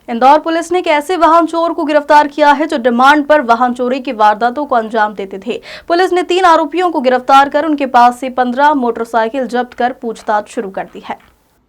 Indore police ने एक ऐसे वाहन चोर को गिरफ्तार किया है जो डिमांड पर वाहन चोरी की वारदातों को अंजाम देते थे। पुलिस ने 3 आरोपियों को गिरफ्तार कर उनके पास से 15 मोटरसाइकिल जब्त कर पूछताछ शुरू कर दी है।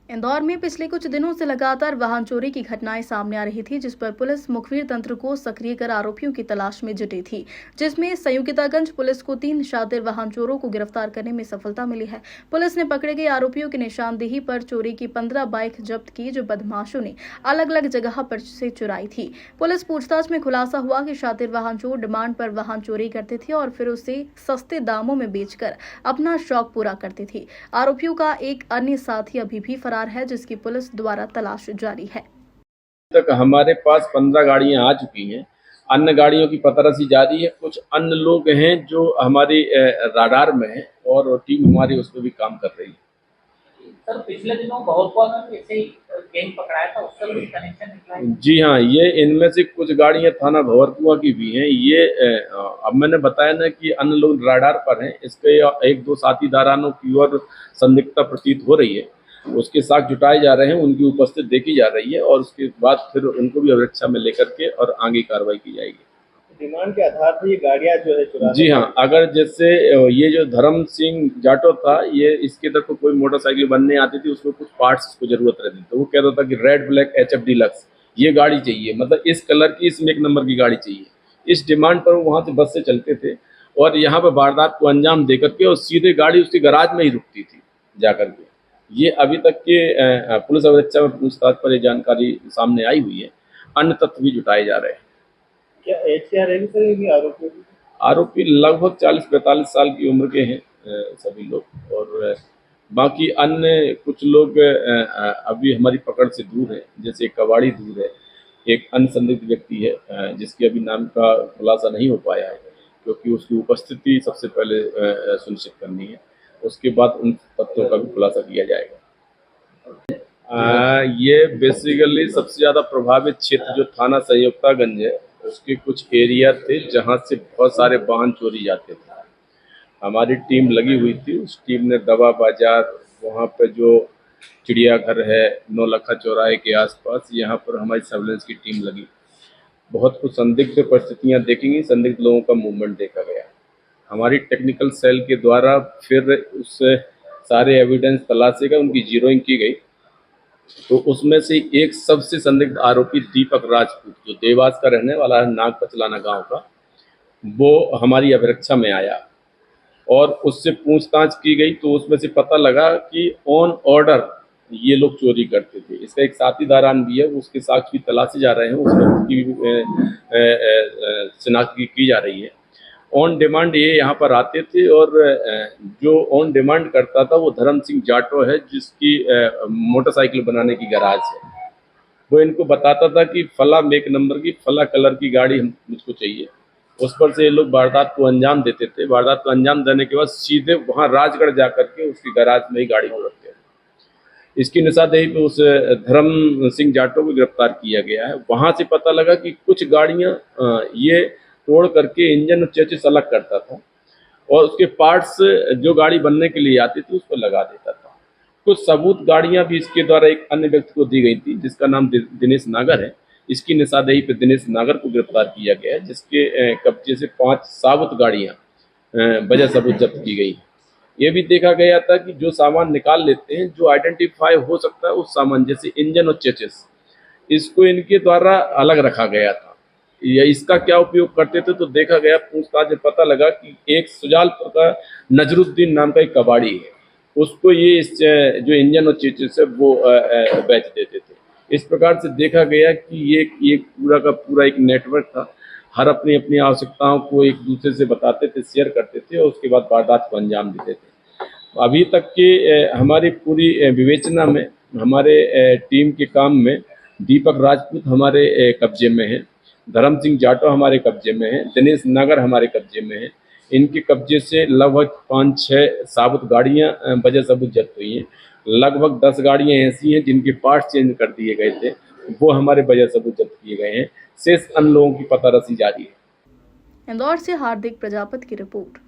इंदौर में पिछले कुछ दिनों से लगातार वाहन चोरी की घटनाएं सामने आ रही थी, जिस पर पुलिस मुखबिर तंत्र को सक्रिय कर आरोपियों की तलाश में जुटी थी, जिसमें संयुक्तागंज पुलिस को 3 शातिर वाहन चोरों को गिरफ्तार करने में सफलता मिली है। पुलिस ने पकड़े गए आरोपियों की निशानदेही पर चोरी की 15 बाइक जब्त की, जो बदमाशों ने अलग अलग जगह पर से चुराई थी। पुलिस पूछताछ में खुलासा हुआ कि शातिर वाहन चोर डिमांड पर वाहन चोरी करते थे और फिर उसे सस्ते दामों में बेचकर अपना शौक पूरा करते थे। आरोपियों का एक अन्य साथी अभी भी है, जिसकी पुलिस द्वारा तलाश जारी है। तक हमारे पास 15 गाड़ियां आ चुकी हैं। अन्य गाड़ियों की पतरसी जारी है। कुछ अन्य लोग हैं जो हमारी राडार में हैं और टीम हमारी उस पर भी काम कर रही है। सर, पिछले दिनों बहुत ऐसे ही गैंग पकड़ाया था, उसका भी कनेक्शन निकला है? जी हाँ, ये इनमें से कुछ गाड़ियां थाना भंवरकुआं की भी हैं। ये अब मैंने बताया ना कि अन्य लोग राडार पर हैं। इसके 1-2 साथी दारानों की ओर संदिग्धता प्रतीत हो रही है। उसके साथ जुटाए जा रहे हैं, उनकी उपस्थिति देखी जा रही है और उसके बाद फिर उनको भी अभिरक्षा में लेकर के और आगे कार्रवाई की जाएगी। डिमांड के आधार पर ये गाड़ियां जो है चुरा। जी हाँ, अगर जैसे ये जो धर्म सिंह जाटो था, ये इसके तरफ कोई मोटरसाइकिल बनने आती थी, उसमें कुछ पार्ट्स को जरूरत रहती, तो वो कहता था कि रेड ब्लैक HF डीलक्स ये गाड़ी चाहिए, मतलब इस कलर की, इस मेक नंबर की गाड़ी चाहिए। इस डिमांड पर वो वहाँ से बस से चलते थे और यहाँ पर वारदात को अंजाम दे करके और सीधे गाड़ी उसके गराज में ही रुकती थी जाकर के। ये अभी तक के पुलिस अभिरक्षा में पूछताछ पर ये जानकारी सामने आई हुई है। अन्य तथ्य भी जुटाए जा रहे हैं। क्या HCR है सर आरोपी? आरोपी लगभग 40-45 साल की उम्र के हैं सभी लोग, और बाकी अन्य कुछ लोग अभी हमारी पकड़ से दूर है। जैसे एक कबाड़ी दूर है, एक अन्य संदिग्ध व्यक्ति है जिसके अभी नाम का खुलासा नहीं हो पाया है, क्योंकि उसकी उपस्थिति सबसे पहले सुनिश्चित करनी है। उसके बाद उन तथ्यों का भी खुलासा किया जाएगा। ये बेसिकली सबसे ज़्यादा प्रभावित क्षेत्र जो थाना संयुक्तागंज है, उसके कुछ एरिया थे जहां से बहुत सारे वाहन चोरी जाते थे। हमारी टीम लगी हुई थी। उस टीम ने दवा बाजार, वहाँ पे जो चिड़ियाघर है, नौलखा चौराहे के आसपास, यहाँ पर हमारी सर्वेलेंस की टीम लगी। बहुत कुछ संदिग्ध परिस्थितियाँ देखेंगी, संदिग्ध लोगों का मूवमेंट देखा गया। हमारी टेक्निकल सेल के द्वारा फिर उस सारे एविडेंस तलाशे का उनकी जीरोइंग की गई, तो उसमें से एक सबसे संदिग्ध आरोपी दीपक राजपूत, जो देवास का रहने वाला है, नाग पचलाना गांव का, वो हमारी अभिरक्षा में आया और उससे पूछताछ की गई, तो उसमें से पता लगा कि ऑन ऑर्डर ये लोग चोरी करते थे। इसका एक साथी दारान भी है, उसके साक्ष्य भी तलाशे जा रहे हैं, उसमें उसकी शिनाख्त की जा रही है। ऑन डिमांड ये यहाँ पर आते थे और जो ऑन डिमांड करता था वो धर्म सिंह जाटो है, जिसकी मोटरसाइकिल बनाने की गैराज है। वो इनको बताता था कि फला मेक नंबर की, फला कलर की गाड़ी मुझको चाहिए। उस पर से ये लोग वारदात को अंजाम देते थे। वारदात को अंजाम देने के बाद सीधे वहाँ राजगढ़ जा करके उसकी गैराज में ही गाड़ी को रखते थे। इसकी निशानदेही पे उस धर्म सिंह जाटो को गिरफ्तार किया गया है। वहाँ से पता लगा कि कुछ गाड़ियाँ ये तोड़ करके इंजन और चेसिस अलग करता था और उसके पार्ट्स जो गाड़ी बनने के लिए आती थी उस पर लगा देता था। कुछ सबूत गाड़ियां भी इसके द्वारा एक अन्य व्यक्ति को दी गई थी, जिसका नाम दिनेश नागर है। इसकी निशानदेही पे दिनेश नागर को गिरफ्तार किया गया है, जिसके कब्जे से 5 साबुत गाड़ियां बजाय सबूत जब्त की गई। ये भी देखा गया था कि जो सामान निकाल लेते हैं, जो आइडेंटिफाई हो सकता है उस सामान, जैसे इंजन और चेसिस, इसको इनके द्वारा अलग रखा गया था। या इसका क्या उपयोग करते थे, तो देखा गया पूछताछ में पता लगा कि एक सुजालपुर का नजरुद्दीन नाम का एक कबाड़ी है, उसको ये जो इंजन और चेसिस है वो बेच देते थे। इस प्रकार से देखा गया कि ये पूरा का पूरा एक नेटवर्क था। हर अपनी अपनी आवश्यकताओं को एक दूसरे से बताते थे, शेयर करते थे और उसके बाद वारदात को अंजाम देते थे। अभी तक की हमारी पूरी विवेचना में, हमारे टीम के काम में, दीपक राजपूत हमारे कब्जे में है, धर्म सिंह जाटो हमारे कब्जे में है, दिनेश नागर हमारे कब्जे में है। इनके कब्जे से लगभग 5-6 साबुत गाड़ियां बजाय सबूत जब्त हुई हैं। लगभग 10 गाड़ियां ऐसी हैं जिनके पार्ट्स चेंज कर दिए गए थे, वो हमारे बजाय सबूत जब्त किए गए हैं। शेष अन्य लोगों की पता रसी जारी है। इंदौर से हार्दिक प्रजापति की रिपोर्ट।